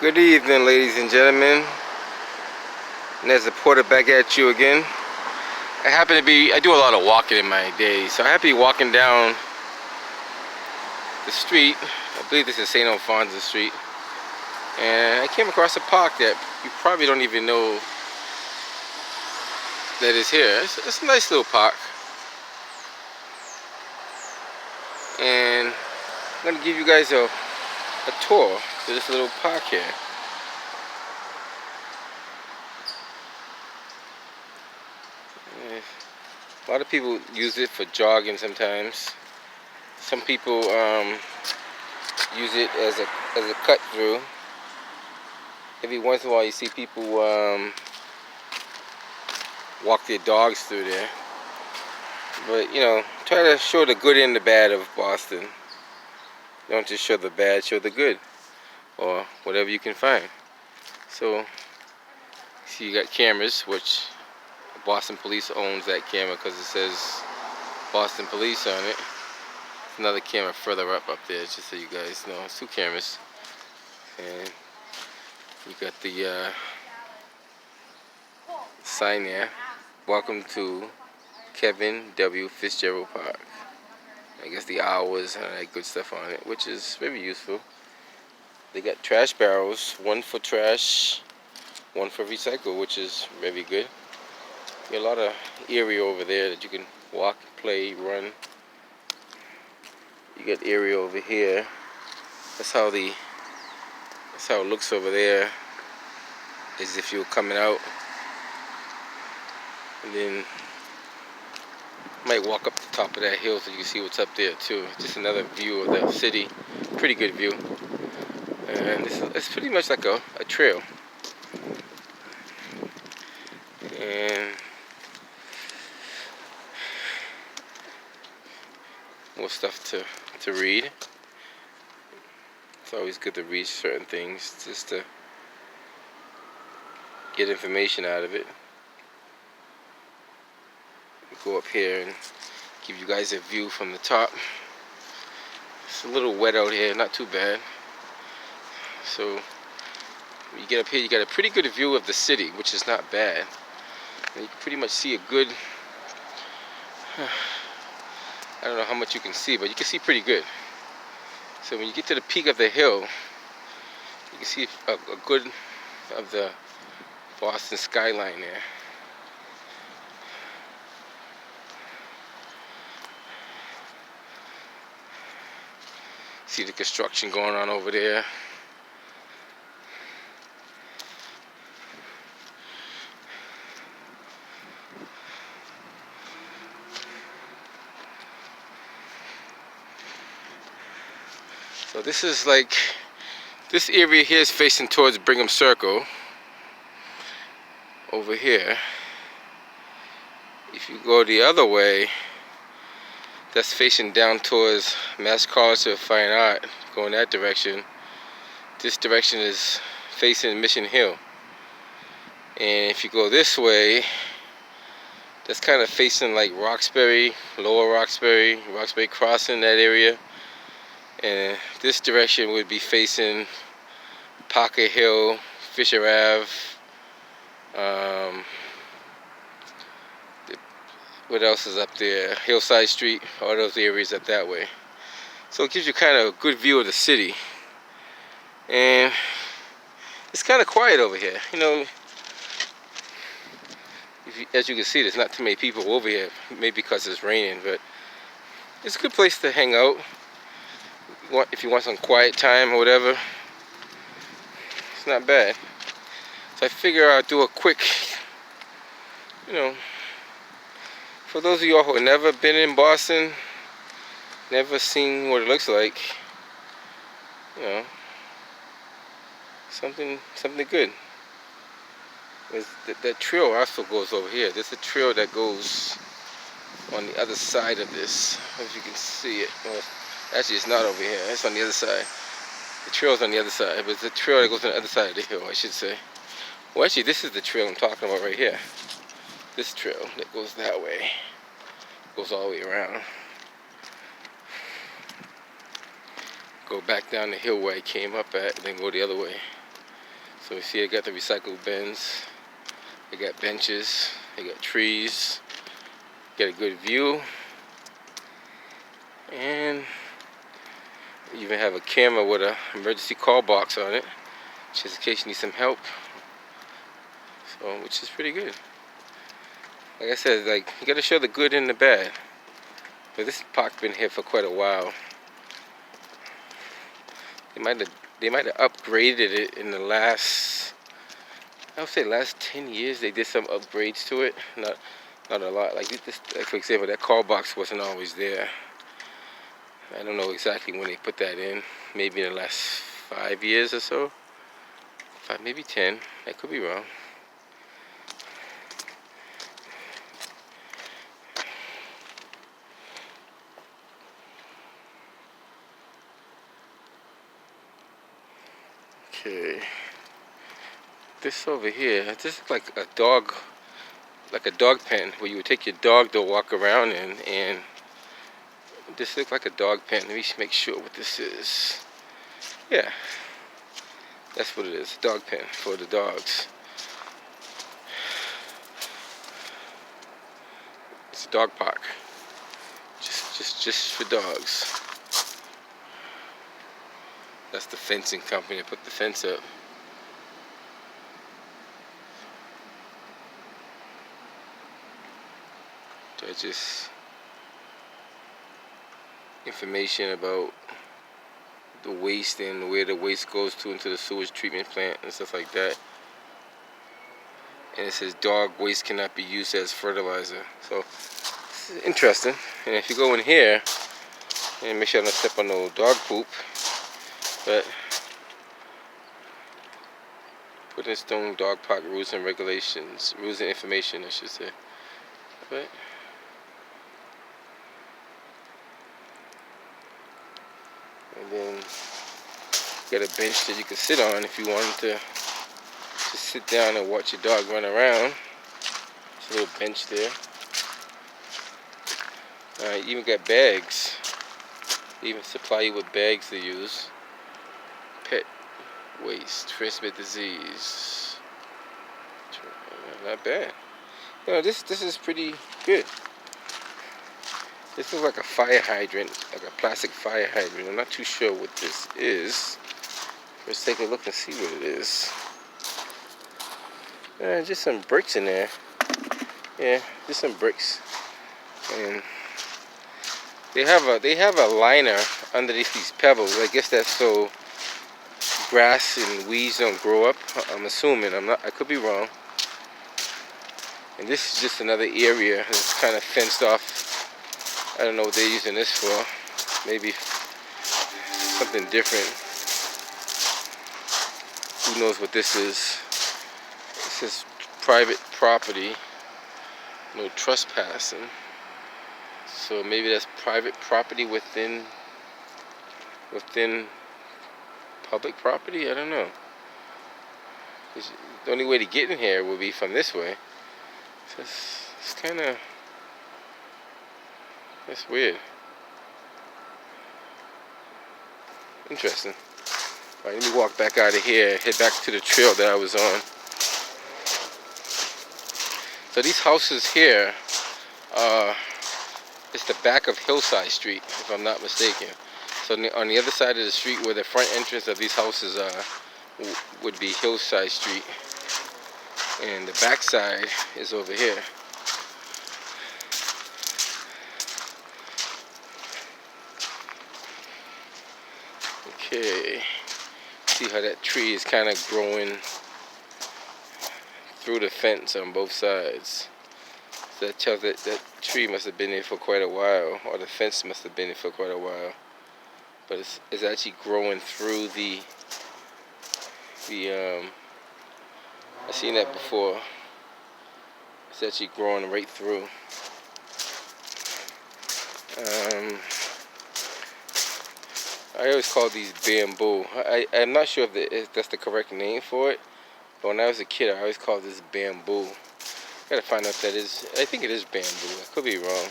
Good evening, ladies and gentlemen. And there's a porter back at you again. I do a lot of walking in my day, so I happen to be walking down the street. I believe this is St. Alphonsus Street. And I came across a park that you probably don't even know that is here. It's a nice little park. And I'm going to give you guys a tour to this little park here. A lot of people use it for jogging sometimes. Some people use it as a cut through. Every once in a while you see people walk their dogs through there. But try to show the good and the bad of Boston. Don't just show the bad, show the good, or whatever you can find. So, see, you got cameras, which Boston Police owns that camera because it says Boston Police on it. There's another camera further up there, just so you guys know. It's two cameras. And you got the sign there. Welcome to Kevin W. Fitzgerald Park. I guess the hours and that good stuff on it, which is very useful. They got trash barrels, one for trash, one for recycle, which is very good. Got a lot of area over there that you can walk, play, run. You got area over here. That's how it looks over there, as if you were coming out. And then might walk up the top of that hill so you can see what's up there too. Just another view of the city. Pretty good view. And it's pretty much like a trail. And more stuff to read. It's always good to read certain things just to get information out of it. Go up here and give you guys a view from the top. It's a little wet out here, not too bad. So when you get up here, you got a pretty good view of the city, which is not bad. And you can pretty much see a good, I don't know how much you can see, but you can see pretty good. So when you get to the peak of the hill, you can see a good of the Boston skyline there. See the construction going on over there. So this area here is facing towards Brigham Circle. Over here. If you go the other way, that's facing down towards Mass College of Fine Art, going that direction. This direction is facing Mission Hill. And if you go this way, that's kind of facing like Roxbury, Lower Roxbury, Roxbury Crossing, that area. And this direction would be facing Parker Hill, Fisher Ave, what else is up there? Hillside Street, all those areas up that way. So it gives you kind of a good view of the city. And it's kind of quiet over here. As you can see, there's not too many people over here. Maybe because it's raining, but it's a good place to hang out. If you want some quiet time or whatever, it's not bad. So I figure I'll do a quick, for those of y'all who have never been in Boston, never seen what it looks like, something good. That trail also goes over here. There's a trail that goes on the other side of this, as you can see it. Well, actually, it's not over here. It's on the other side. The trail's on the other side, but it's the trail that goes on the other side of the hill, I should say. Well, actually, this is the trail I'm talking about right here. This trail that goes that way. Goes all the way around. Go back down the hill where I came up at, and then go the other way. So you see I got the recycled bins, I got benches, I got trees, got a good view, and even have a camera with an emergency call box on it, just in case you need some help. So, which is pretty good. Like I said, like, you gotta show the good and the bad. But this park been here for quite a while. They might have upgraded it in the last, I would say last 10 years. They did some upgrades to it. Not a lot. Like this, like for example, that call box wasn't always there. I don't know exactly when they put that in. Maybe in the last 5 years or so. Maybe 10. I could be wrong. Okay. This over here, this is like a dog pen where you would take your dog to walk around in, and this looks like a dog pen. Let me make sure what this is. Yeah, that's what it is, a dog pen for the dogs. It's a dog park, just for dogs. That's the fencing company that put the fence up. So just information about the waste and where the waste goes to into the sewage treatment plant and stuff like that. And it says dog waste cannot be used as fertilizer. So this is interesting. And if you go in here, and make sure I don't step on no dog poop, but put in stone dog park rules and regulations, rules and information, I should say. But and then you got a bench that you can sit on if you wanted to just sit down and watch your dog run around. There's a little bench there. You even got bags. They even supply you with bags to use. Pet waste, transmit disease. Not bad. You know, this is pretty good. This looks like a fire hydrant, like a plastic fire hydrant. I'm not too sure what this is. Let's take a look and see what it is. Just some bricks in there. Yeah, just some bricks. And they have a liner underneath these pebbles. I guess that's so grass and weeds don't grow up. I'm assuming. I could be wrong. And this is just another area that's kind of fenced off. I don't know what they're using this for. Maybe something different. Who knows what this is? It says private property, no trespassing. So maybe that's private property within public property? I don't know. The only way to get in here would be from this way. So it's kind of, that's weird. Interesting. Alright, let me walk back out of here, head back to the trail that I was on. So these houses here, it's the back of Hillside Street, if I'm not mistaken. So on the other side of the street where the front entrance of these houses are, would be Hillside Street. And the back side is over here. Okay, see how that tree is kind of growing through the fence on both sides. So that tells that tree must have been there for quite a while, or the fence must have been there for quite a while. But it's actually growing through the I've seen that before. It's actually growing right through. I always call these bamboo. I'm not sure if that's the correct name for it, but when I was a kid, I always called this bamboo. Gotta find out if that is. I think it is bamboo. I could be wrong.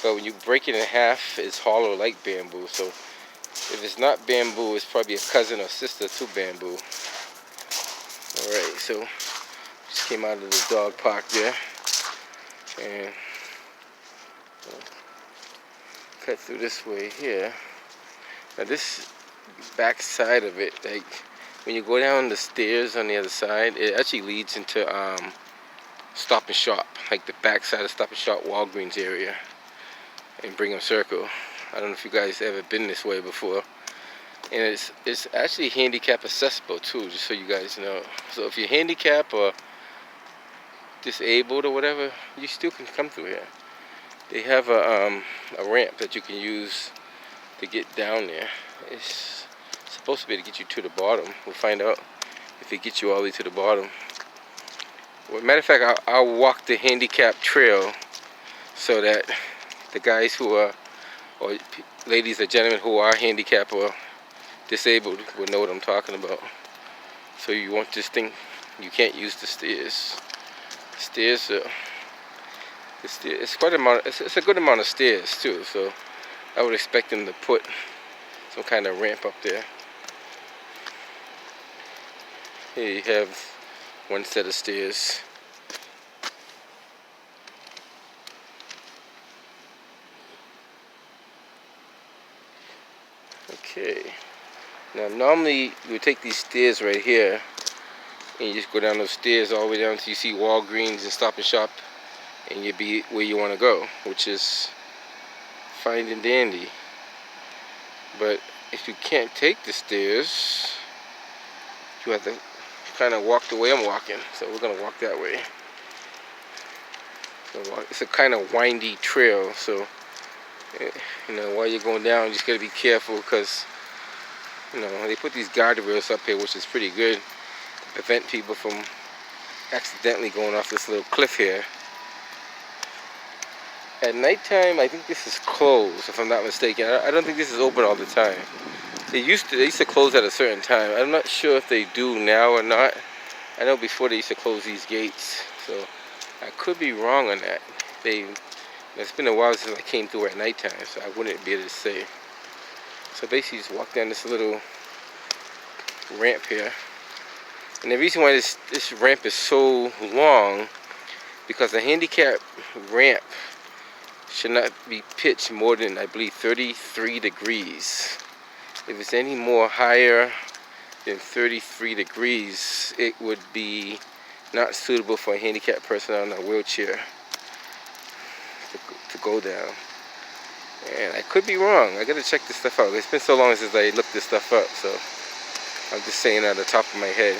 But when you break it in half, it's hollow like bamboo. So if it's not bamboo, it's probably a cousin or sister to bamboo. Alright, so just came out of the dog park there, and cut through this way here. Now this back side of it, like when you go down the stairs on the other side, it actually leads into Stop and Shop, like the back side of Stop and Shop Walgreens area in Brigham Circle. I don't know if you guys ever been this way before. And it's actually handicap accessible too, just so you guys know. So if you're handicapped or disabled or whatever, you still can come through here. They have a ramp that you can use to get down there. It's supposed to be to get you to the bottom. We'll find out if it gets you all the way to the bottom. Well, matter of fact, I'll walk the handicap trail so that the guys who are, or ladies or gentlemen who are handicapped or disabled will know what I'm talking about. So you won't just think you can't use the stairs. Stairs are, it's quite it's a good amount of stairs too, so I would expect them to put some kind of ramp up there. Here you have one set of stairs. Okay. Now normally you would take these stairs right here and you just go down those stairs all the way down till you see Walgreens and Stop and Shop, and you'll be where you want to go, which is fine and dandy. But if you can't take the stairs, you have to kind of walk the way I'm walking. So we're going to walk that way. So it's a kind of windy trail, so you know, while you're going down, you just got to be careful, because you know, they put these guardrails up here, which is pretty good to prevent people from accidentally going off this little cliff here. At nighttime, I think this is closed, if I'm not mistaken. I don't think this is open all the time. They used to close at a certain time. I'm not sure if they do now or not. I know before they used to close these gates, so I could be wrong on that. It's been a while since I came through at nighttime, so I wouldn't be able to say. So basically, just walk down this little ramp here. And the reason why this ramp is so long, because the handicap ramp should not be pitched more than, I believe, 33 degrees. If it's any more higher than 33 degrees, it would be not suitable for a handicapped person on a wheelchair to go down. And I could be wrong. I gotta check this stuff out. It's been so long since I looked this stuff up, so I'm just saying out of the top of my head.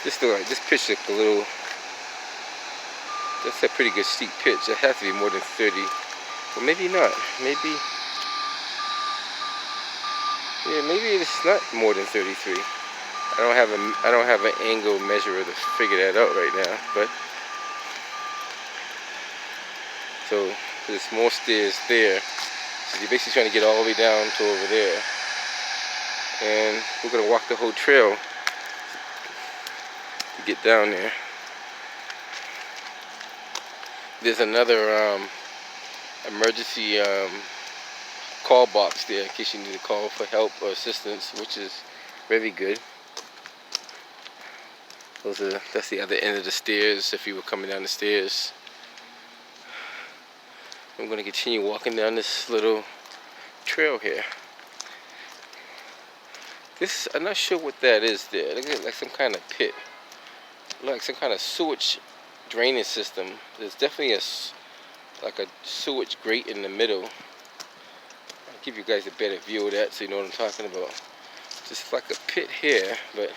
This pitch looked a little. That's a pretty good steep pitch. It has to be more than 30, but maybe not. Maybe it's not more than 33. I don't have an angle measurer to figure that out right now. But so there's more stairs there. So you're basically trying to get all the way down to over there, and we're gonna walk the whole trail to get down there. There's another emergency call box there in case you need to call for help or assistance, which is very good. That's the other end of the stairs if you were coming down the stairs. I'm going to continue walking down this little trail here. I'm not sure what that is there. It looks like some kind of pit. Like some kind of sewage drainage system. There's definitely like a sewage grate in the middle. I'll give you guys a better view of that so you know what I'm talking about. Just like a pit here, but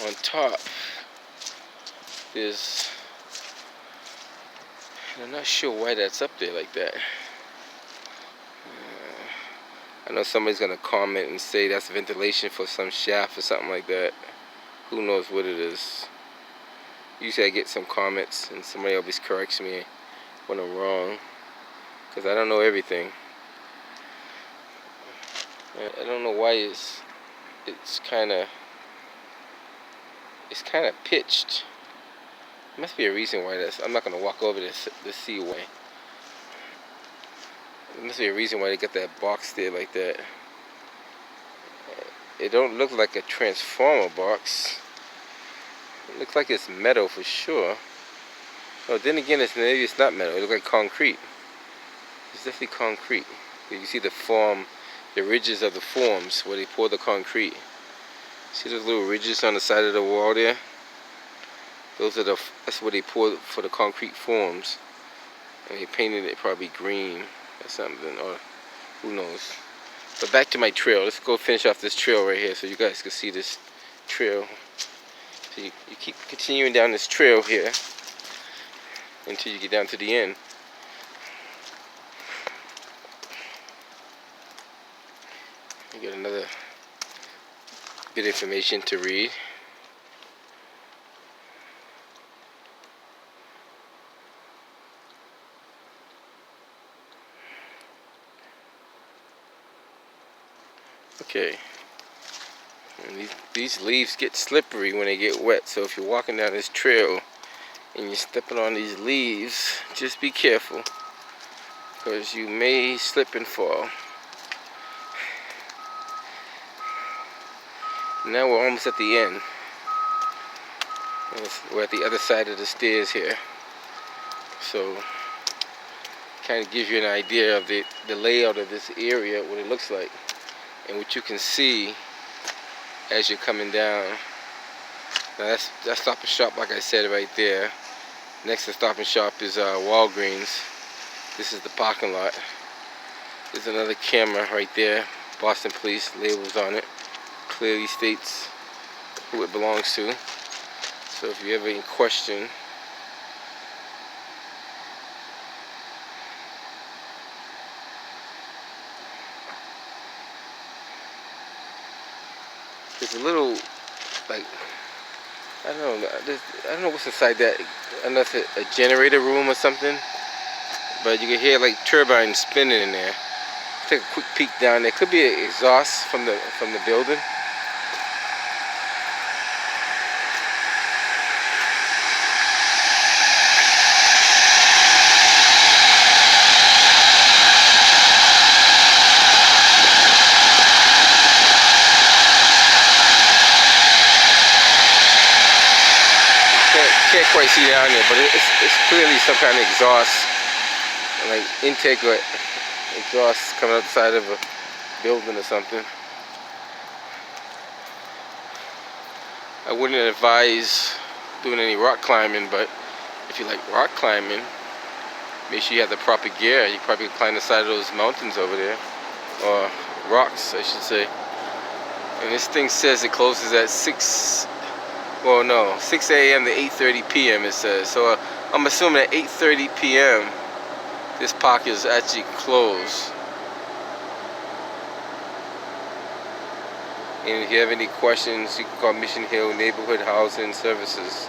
on top there's, I'm not sure why that's up there like that. I know somebody's gonna comment and say that's ventilation for some shaft or something like that. Who knows what it is. Usually I get some comments and somebody always corrects me when I'm wrong, because I don't know everything. I don't know why it's kind of pitched. There must be a reason why that's. I'm not gonna walk over the seaway. There must be a reason why they got that box there like that. It don't look like a transformer box. looks like it's metal for sure. Oh, then again, maybe it's not metal. It looks like concrete. It's definitely concrete. You see the form, the ridges of the forms where they pour the concrete. See those little ridges on the side of the wall there? That's where they pour for the concrete forms. And they painted it probably green or something, or who knows. But back to my trail. Let's go finish off this trail right here so you guys can see this trail. So you keep continuing down this trail here until you get down to the end. You get another bit of information to read. Okay, and these leaves get slippery when they get wet, so if you're walking down this trail and you're stepping on these leaves, just be careful, because you may slip and fall. Now we're almost at the end. We're at the other side of the stairs here, so kind of gives you an idea of the layout of this area, what it looks like. And what you can see as you're coming down. Now that's Stop and Shop, like I said, right there. Next to Stop and Shop is Walgreens. This is the parking lot. There's another camera right there. Boston Police, labels on it. Clearly states who it belongs to. So if you ever in question, there's a little, like, I don't know what's inside that. I don't know if it's a generator room or something, but you can hear like turbines spinning in there. Take a quick peek down there. Could be an exhaust from the building. Can't quite see down there, but it's clearly some kind of exhaust, like intake or exhaust coming out the side of a building or something. I wouldn't advise doing any rock climbing, but if you like rock climbing, make sure you have the proper gear. You probably climb the side of those mountains over there, or rocks, I should say. And this thing says it closes at 6 a.m. to 8:30 p.m. it says. So I'm assuming at 8:30 p.m. this park is actually closed. And if you have any questions, you can call Mission Hill Neighborhood Housing Services.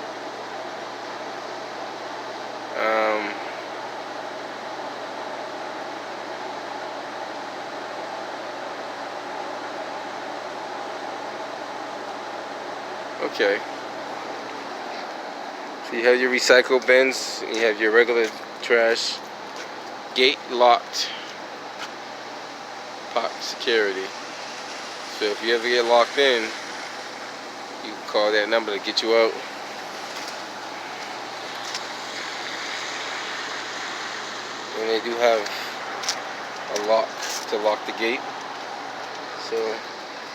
Okay. So you have your recycle bins, and you have your regular trash. Gate locked. Park security. So if you ever get locked in, you can call that number to get you out. And they do have a lock to lock the gate. So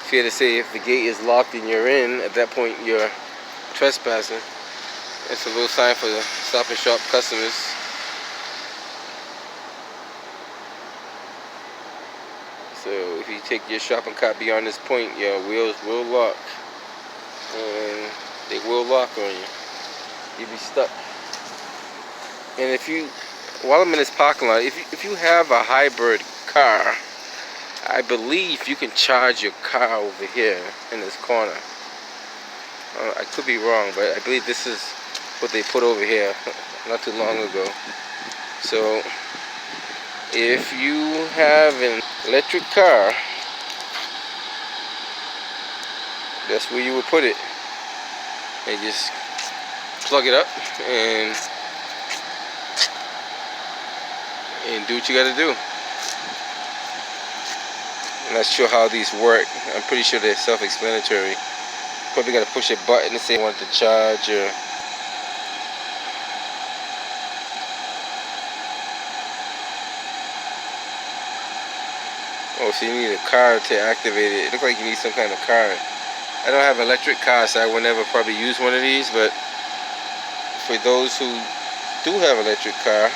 fair to say, if the gate is locked and you're in, at that point you're trespassing. It's a little sign for the Stop and Shop customers. So if you take your shopping cart beyond this point, your wheels will lock. And they will lock on you. You'll be stuck. And if you, while I'm in this parking lot, if you have a hybrid car, I believe you can charge your car over here in this corner. I could be wrong, but I believe this is what they put over here not too long ago. So if you have an electric car, that's where you would put it. And just plug it up and do what you gotta do. I'm not sure how these work. I'm pretty sure they're self-explanatory. Probably got to push a button to say you want it to charge or. Oh, so you need a card to activate it. It looks like you need some kind of card. I don't have an electric car, so I will never probably use one of these, but for those who do have an electric car,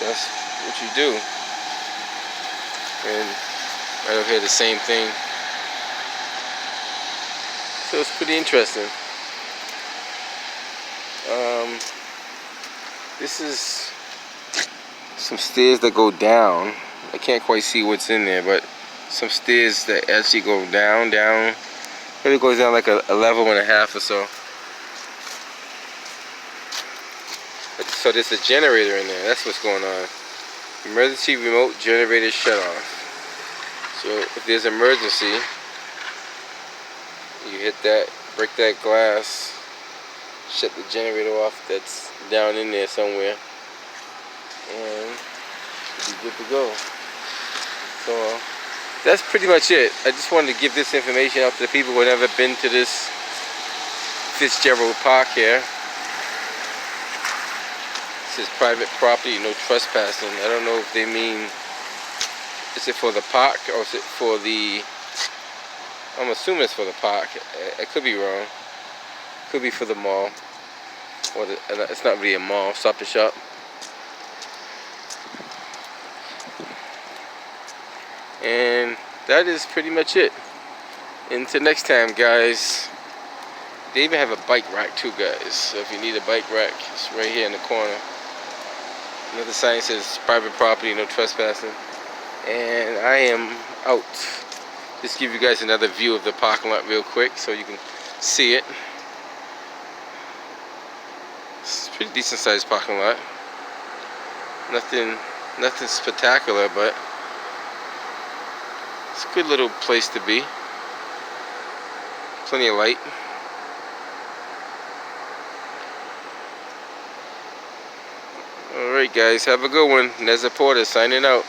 that's what you do. And right over here, the same thing. So it's pretty interesting. This is some stairs that go down. I can't quite see what's in there, but some stairs that actually go down. Maybe it goes down like a level and a half or so. So there's a generator in there. That's what's going on. Emergency remote generator shut off. So if there's an emergency, you hit that, break that glass, shut the generator off. That's down in there somewhere, and you'll be good to go. So that's pretty much it. I just wanted to give this information out to the people who have never been to this Fitzgerald Park here. It says private property, no trespassing. I don't know if they mean, is it for the park or is it for the, I'm assuming it's for the park. I could be wrong. Could be for the mall. Or it's not really a mall, Stop and Shop. And that is pretty much it. Until next time, guys. They even have a bike rack too, guys. So if you need a bike rack, it's right here in the corner. Another sign says private property, no trespassing. And I am out. Just give you guys another view of the parking lot real quick so you can see it. It's a pretty decent sized parking lot. Nothing spectacular, but it's a good little place to be. Plenty of light. Alright guys, have a good one. Neza Porter signing out.